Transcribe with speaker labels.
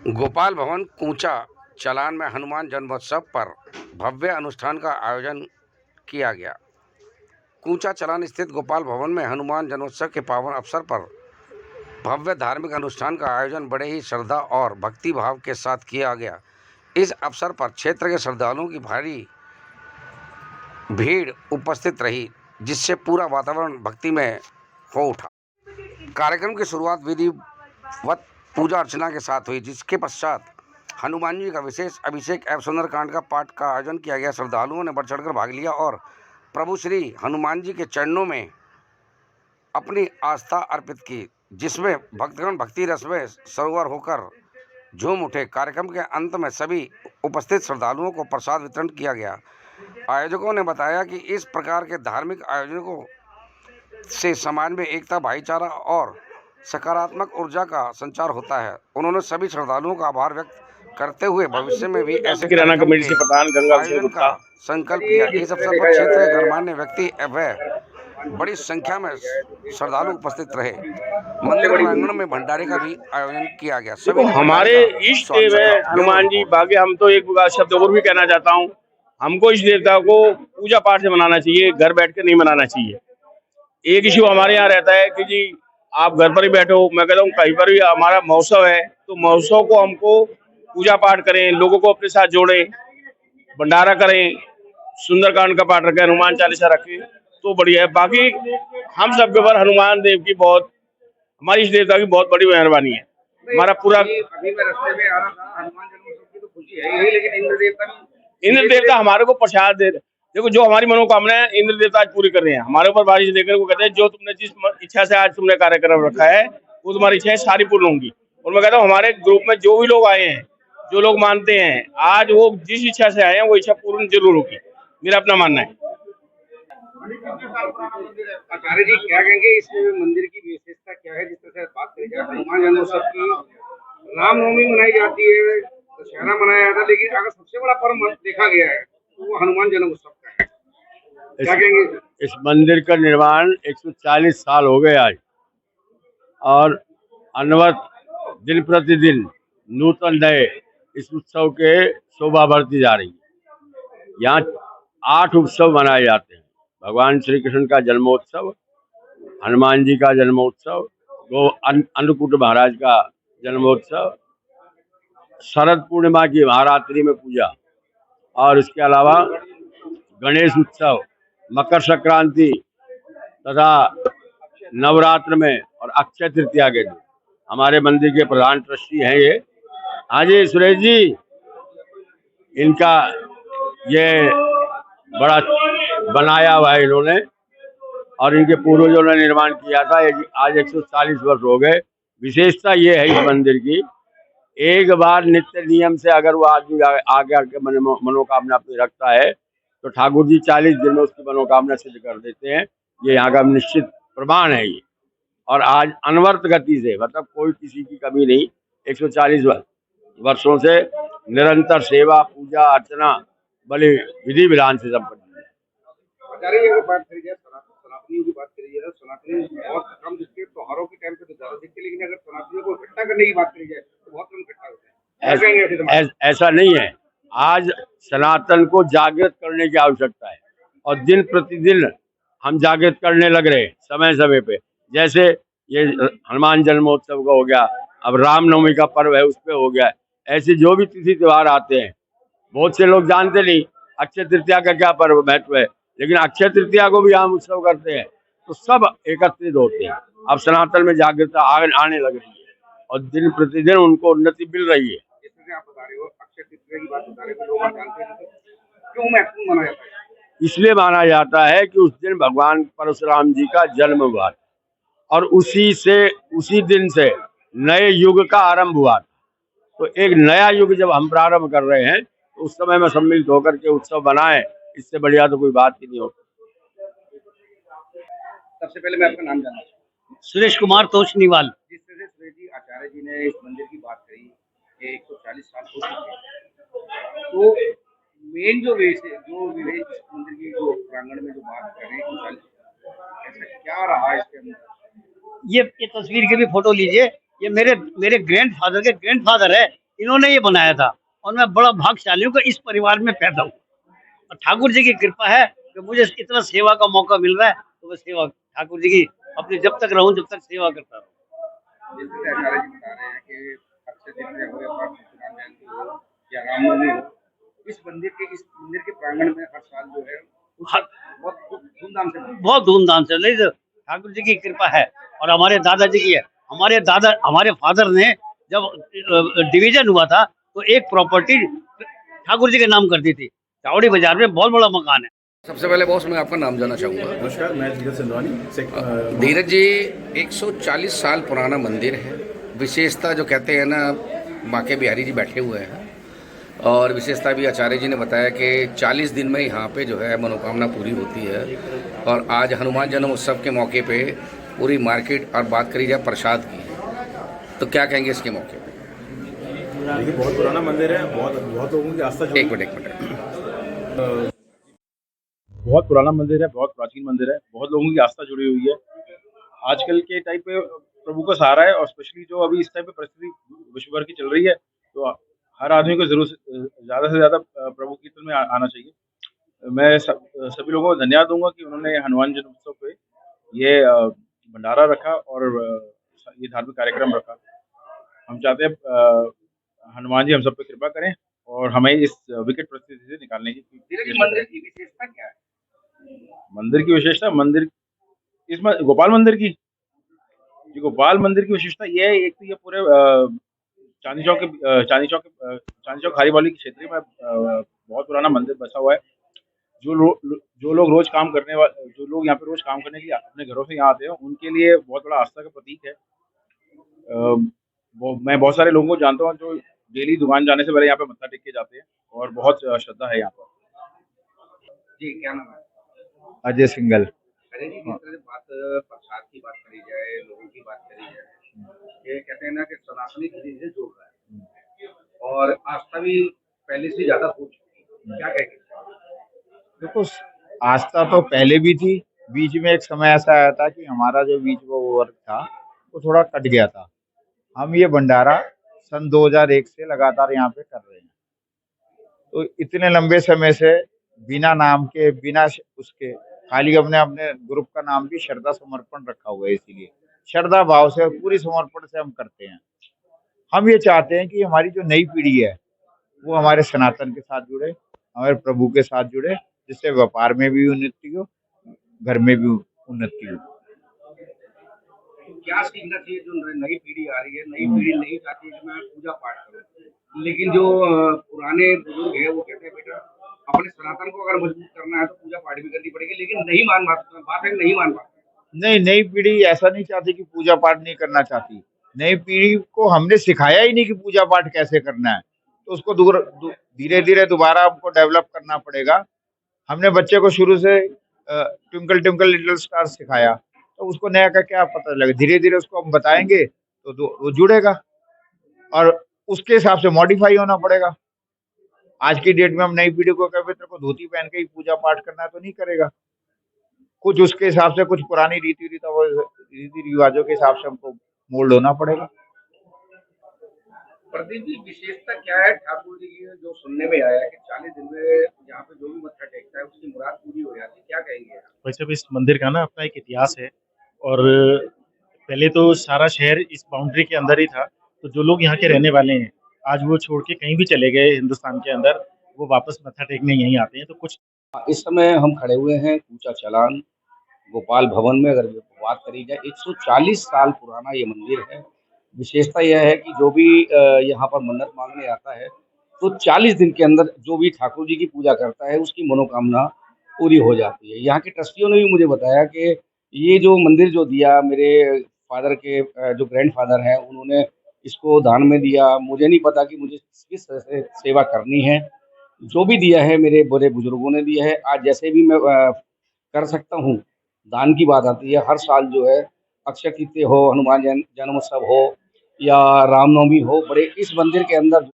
Speaker 1: गोपाल भवन कूचा चालान में हनुमान जन्मोत्सव पर भव्य अनुष्ठान का आयोजन किया गया। कूचा चालान स्थित गोपाल भवन में हनुमान जन्मोत्सव के पावन अवसर पर भव्य धार्मिक अनुष्ठान का आयोजन बड़े ही श्रद्धा और भक्ति भाव के साथ किया गया। इस अवसर पर क्षेत्र के श्रद्धालुओं की भारी भीड़ उपस्थित रही, जिससे पूरा वातावरण भक्तिमय हो उठा। कार्यक्रम की शुरुआत विधिवत पूजा अर्चना के साथ हुई, जिसके पश्चात हनुमान जी का विशेष अभिषेक एवं सुंदरकांड का पाठ का आयोजन किया गया। श्रद्धालुओं ने बढ़ चढ़कर भाग लिया और प्रभु श्री हनुमान जी के चरणों में अपनी आस्था अर्पित की, जिसमें भक्तगण भक्ति रस में सरोवर होकर झूम उठे। कार्यक्रम के अंत में सभी उपस्थित श्रद्धालुओं को प्रसाद वितरण किया गया। आयोजकों ने बताया कि इस प्रकार के धार्मिक आयोजनों से समाज में एकता, भाईचारा और सकारात्मक ऊर्जा का संचार होता है। उन्होंने सभी श्रद्धालुओं का आभार व्यक्त करते हुए भविष्य में भी ऐसे
Speaker 2: किराना कमेटी से प्रधान गंगा
Speaker 1: आयोजन का संकल्प किया। इस अवसर पर क्षेत्र के गणमान्य व्यक्ति व बड़ी संख्या में श्रद्धालु उपस्थित रहे। मंदिर प्रांगण में भंडारे का भी आयोजन किया गया।
Speaker 2: देखो, हमारे इष्ट देव है हनुमान जी। बाकी हम तो एक शब्द और भी कहना चाहता हूँ, हमको इस देवता को पूजा पाठ से मनाना चाहिए, घर बैठ के नहीं मनाना चाहिए। एक इश्यू हमारे यहाँ रहता है कि जी आप घर पर ही बैठो, मैं कहता हूँ कहीं पर भी हमारा महोत्सव है तो महोत्सव को हमको पूजा पाठ करें, लोगों को अपने साथ जोड़ें, भंडारा करें, सुंदरकांड का पाठ रखें, हनुमान चालीसा रखें तो बढ़िया है। बाकी हम सबके ऊपर हनुमान देव की बहुत, हमारी इस देवता की बहुत बड़ी मेहरबानी है। हमारा पूरा
Speaker 1: अभी मैं रास्ते में आ रहा था, हनुमान जन्मोत्सव की तो खुशी है ही, लेकिन
Speaker 2: इंद्र देवता हमारे को प्रसाद दे। देखो, जो हमारी मनोकामना है इंद्र देवता आज पूरी कर रहे हैं। हमारे ऊपर बारिश देखने को कहते हैं जो तुमने जिस इच्छा से आज तुमने कार्यक्रम रखा है वो तुम्हारी इच्छाएं सारी पूर्ण होंगी। और मैं कहता हूँ हमारे ग्रुप में जो भी लोग आए हैं, जो लोग मानते हैं, आज वो जिस इच्छा से आए हैं वो इच्छा पूर्ण जरूर होगी, मेरा अपना मानना है।
Speaker 1: आचार्य जी क्या कहेंगे, इस मंदिर की विशेषता क्या है? जिस तरह से बात करी जाए हनुमान जन्मोत्सव की, रामनवमी मनाई जाती है, दशहरा मनाया जाता है, लेकिन अगर सबसे बड़ा पर्व देखा गया है तो वो हनुमान जन्मोत्सव का है। क्या कहेंगे?
Speaker 2: इस मंदिर का निर्माण 140 साल हो गए आज, और अनवरत दिन प्रतिदिन नूतन नए इस उत्सव के शोभा बढ़ती जा रही है। यहाँ 8 उत्सव मनाए जाते हैं। भगवान श्री कृष्ण का जन्मोत्सव, हनुमान जी का जन्मोत्सव, अन्नकूट महाराज का जन्मोत्सव, शरद पूर्णिमा की महारात्रि में पूजा, और इसके अलावा गणेश उत्सव, मकर संक्रांति तथा नवरात्र में और अक्षय तृतीया के दिन। हमारे मंदिर के प्रधान ट्रस्टी हैं ये। हाँ जी सुरेश जी, इनका ये बड़ा बनाया हुआ है इन्होंने, और इनके पूर्वजों ने निर्माण किया था। आज 140 वर्ष हो गए। विशेषता ये है इस मंदिर की, एक बार नित्य नियम से अगर वो आदमी आगे आके मनोकामना अपनी रखता है तो ठाकुर जी 40 दिन में उसकी मनोकामना सिद्ध कर देते हैं। ये यहाँ का निश्चित प्रमाण है ये। और आज अनवरत गति से, मतलब कोई किसी की कमी नहीं, 140 वर्षों से निरंतर सेवा, पूजा अर्चना बड़े विधि विधान से संपन्न है।
Speaker 1: बात करी जाए सनातनियों की, बात करी जाए सनातनी बहुत कम दिखते, त्योहारों के टाइम पे तो ज्यादा दिखते, लेकिन अगर सनातनियों को इकट्ठा करने की बात करी जाए तो बहुत कम इकट्ठा होते हैं।
Speaker 2: ऐसा नहीं है। आज सनातन को जागृत करने की आवश्यकता है, और दिन प्रतिदिन हम जागृत करने लग रहे हैं समय समय पे। जैसे ये हनुमान जन्मोत्सव का हो गया, अब रामनवमी का पर्व है उस पर हो गया। ऐसे जो भी तिथि त्योहार आते हैं, बहुत से लोग जानते नहीं अक्षय तृतीया का क्या पर्व महत्व है, लेकिन अक्षय तृतीया को भी हम उत्सव करते हैं, तो सब एकत्रित होते हैं। अब सनातन में जागृतता आने लग रही है और दिन प्रतिदिन उनको उन्नति मिल रही है।
Speaker 1: आप बता रहे हो अक्षय तृतीया की बात बता रहे हो, लोग जानते हैं, क्यों महत्वपूर्ण माना जाता है?
Speaker 2: इसलिए माना जाता है कि उस दिन भगवान परशुराम जी का जन्म हुआ था, और उसी दिन से नए युग का आरंभ हुआ था। तो एक नया युग जब हम प्रारंभ कर रहे हैं तो उस समय में सम्मिलित होकर के उत्सव बनाएं, इससे बढ़िया तो कोई बात ही नहीं होती।
Speaker 1: सबसे पहले मैं आपका नाम जानना चाहूँगा।
Speaker 3: सुरेश कुमार तोशनीवाल।
Speaker 1: जिस तरह से सुरेश जी आचार्य जी ने इस मंदिर की बात करी कि 140 साल हो चुके हैं, तो मेन जो इस मंदिर की जो प्रांगण में जो बात कर रहे हैं, ऐसा क्या रहा इसके अंदर?
Speaker 3: ये तस्वीर की भी फोटो लीजिए। ये मेरे ग्रैंडफादर के ग्रैंडफादर है, इन्होंने ये बनाया था और मैं बड़ा भाग्यशाली हूँ कि इस परिवार में पैदा हूँ। और ठाकुर जी की कृपा है कि मुझे इतना सेवा का मौका मिल रहा है, तो वो सेवा ठाकुर जी की अपनी जब तक रहूं जब तक सेवा करता रहूं।
Speaker 1: जैसे आचार्य जी बता रहे हैं कि अक्षय तृतीया हो या परशुराम जयंती हो या रामनवमी हो, इस मंदिर के प्रांगण में हर साल जो है
Speaker 3: हर-
Speaker 1: बहुत धूमधाम से
Speaker 3: बहुत धूमधाम से नहीं तो ठाकुर जी की कृपा है और हमारे दादाजी की है। हमारे फादर ने जब डिवीजन हुआ था तो एक प्रॉपर्टी ठाकुर जी के नाम कर दी थी। चावड़ी बाजार में बहुत बड़ा मकान है।
Speaker 1: सबसे पहले बॉस मैं आपका नाम जानना चाहूँगा।
Speaker 4: नमस्कार, मैं धीरज सिंधवानी
Speaker 1: धीरज जी, 140 साल पुराना मंदिर है। विशेषता जो कहते हैं ना, बांके बिहारी जी बैठे हुए हैं और विशेषता भी आचार्य जी ने बताया कि 40 दिन में यहाँ पे जो है मनोकामना पूरी होती है। और आज हनुमान जन्म उत्सव के मौके पे पूरी मार्केट और बात करी जाए प्रसाद की, तो क्या कहेंगे इसके मौके पे?
Speaker 4: देखिए, बहुत पुराना मंदिर है, बहुत लोगों की आस्था जुड़ी
Speaker 1: एक मिनट।
Speaker 4: बहुत पुराना मंदिर है, बहुत प्राचीन मंदिर है, बहुत लोगों की आस्था जुड़ी हुई है। आजकल के टाइम पे प्रभु का सहारा है और स्पेशली जो अभी इस टाइम पे परिस्थिति विश्व भर की चल रही है, तो हर आदमी को जरूर ज़्यादा से ज़्यादा प्रभु कीर्तन में आना चाहिए। मैं सभी लोगों को धन्यवाद दूंगा कि उन्होंने हनुमान जन्मोत्सव पे ये भंडारा रखा और ये धार्मिक कार्यक्रम रखा। हम चाहते हैं हनुमान जी हम सब पे कृपा करें और हमें इस विकट परिस्थिति से निकालने की।
Speaker 1: मंदिर की विशेषता क्या है?
Speaker 4: मंदिर की विशेषता, मंदिर इसमें गोपाल मंदिर की जी, गोपाल मंदिर की विशेषता ये है, एक तो ये पूरे चांदी चौक खारीवाली के क्षेत्र में बहुत पुराना मंदिर बसा हुआ है। जो लोग रोज काम करने वाले, जो लोग यहाँ पे रोज काम करने के लिए अपने घरों से यहाँ आते हैं, उनके लिए बहुत बड़ा आस्था का प्रतीक है। मैं बहुत सारे लोगों को जानता हूँ जो डेली दुकान जाने से पहले यहाँ पे मत्था टेक के जाते हैं और बहुत श्रद्धा है यहाँ पर।
Speaker 1: जी, क्या नाम है?
Speaker 4: अजय सिंघल।
Speaker 1: अरे जी, जिस तरह से प्रसाद की बात करी जाए, लोगों की बात करी जाए, ये कहते हैं ना कि सनातनी धीरे धीरे जुड़ रहा है और आस्था भी पहले से ज्यादा हो चुकी है, क्या कहेंगे?
Speaker 5: देखो, आस्था तो पहले भी थी। बीच में एक समय ऐसा आया था कि हमारा जो बीच वो वर्क था वो थोड़ा कट गया था। हम ये भंडारा सन 2001 से लगातार यहाँ पे कर रहे हैं। तो इतने लंबे समय से बिना नाम के, बिना उसके, खाली अपने अपने ग्रुप का नाम भी श्रद्धा समर्पण रखा हुआ है। इसीलिए श्रद्धा भाव से और पूरी समर्पण से हम करते हैं। हम ये चाहते हैं कि हमारी जो नई पीढ़ी है वो हमारे सनातन के साथ जुड़े, हमारे प्रभु के साथ जुड़े, जिससे व्यापार में भी उन्नति हो, घर में भी उन्नति हो।
Speaker 1: क्या सीखना चाहिए जो नई पीढ़ी आ रही है? नई पीढ़ी नहीं चाहती है कि मैं पूजा पाठ करूं, लेकिन जो पुराने बुजुर्ग है वो कहते हैं बेटा अपने सनातन को अगर मजबूत करना है तो पूजा पाठ भी करनी पड़ेगी, लेकिन नहीं मान पाते, बात है नहीं मान पाते।
Speaker 5: नहीं, नई पीढ़ी ऐसा नहीं चाहती कि पूजा पाठ नहीं करना चाहती। नई पीढ़ी को हमने सिखाया ही नहीं कि पूजा पाठ कैसे करना है, तो उसको धीरे धीरे दोबारा हमको डेवलप करना पड़ेगा। हमने बच्चे को शुरू से ट्विंकल ट्विंकल लिटिल स्टार सिखाया, तो उसको नया का क्या पता लगे। धीरे धीरे उसको हम बताएंगे तो वो जुड़ेगा और उसके हिसाब से मॉडिफाई होना पड़ेगा। आज की डेट में हम नई पीढ़ी को कहें तेरे को धोती पहन के ही पूजा पाठ करना है तो नहीं करेगा। कुछ उसके हिसाब से, कुछ पुरानी रीति रिवाजों के हिसाब से हमको मोल्ड होना पड़ेगा।
Speaker 1: प्रदीप जी, विशेषता क्या है ठाकुर जी की जो सुनने में आया है कि 40 दिन में यहाँ पे जो भी मत्था टेकता है उसकी मुराद पूरी हो जाती है, क्या कहेंगे?
Speaker 6: वैसे भी इस मंदिर का ना अपना एक इतिहास है और पहले तो सारा शहर इस बाउंड्री के अंदर ही था, तो जो लोग यहाँ के रहने वाले हैं आज वो छोड़ के कहीं भी चले गए हिंदुस्तान के अंदर, वो वापस मत्था टेकने यहीं आते हैं। तो कुछ
Speaker 1: इस समय हम खड़े हुए हैं कूचा चालान गोपाल भवन में। अगर बात करी जाए 140 साल पुराना ये मंदिर है। विशेषता यह है कि जो भी यहाँ पर मन्नत मांगने आता है तो 40 दिन के अंदर जो भी ठाकुर जी की पूजा करता है उसकी मनोकामना पूरी हो जाती है। यहाँ के ट्रस्टियों ने भी मुझे बताया कि ये जो मंदिर जो दिया मेरे फादर के जो ग्रैंडफादर हैं उन्होंने इसको दान में दिया। मुझे नहीं पता कि मुझे किस तरह से सेवा करनी है, जो भी दिया है मेरे बड़े बुजुर्गों ने दिया है। आज जैसे भी मैं कर सकता हूँ। दान की बात आती है, हर साल जो है अक्षय तृतीया हो, हनुमान जन्मोत्सव हो या रामनवमी हो, बड़े इस मंदिर के अंदर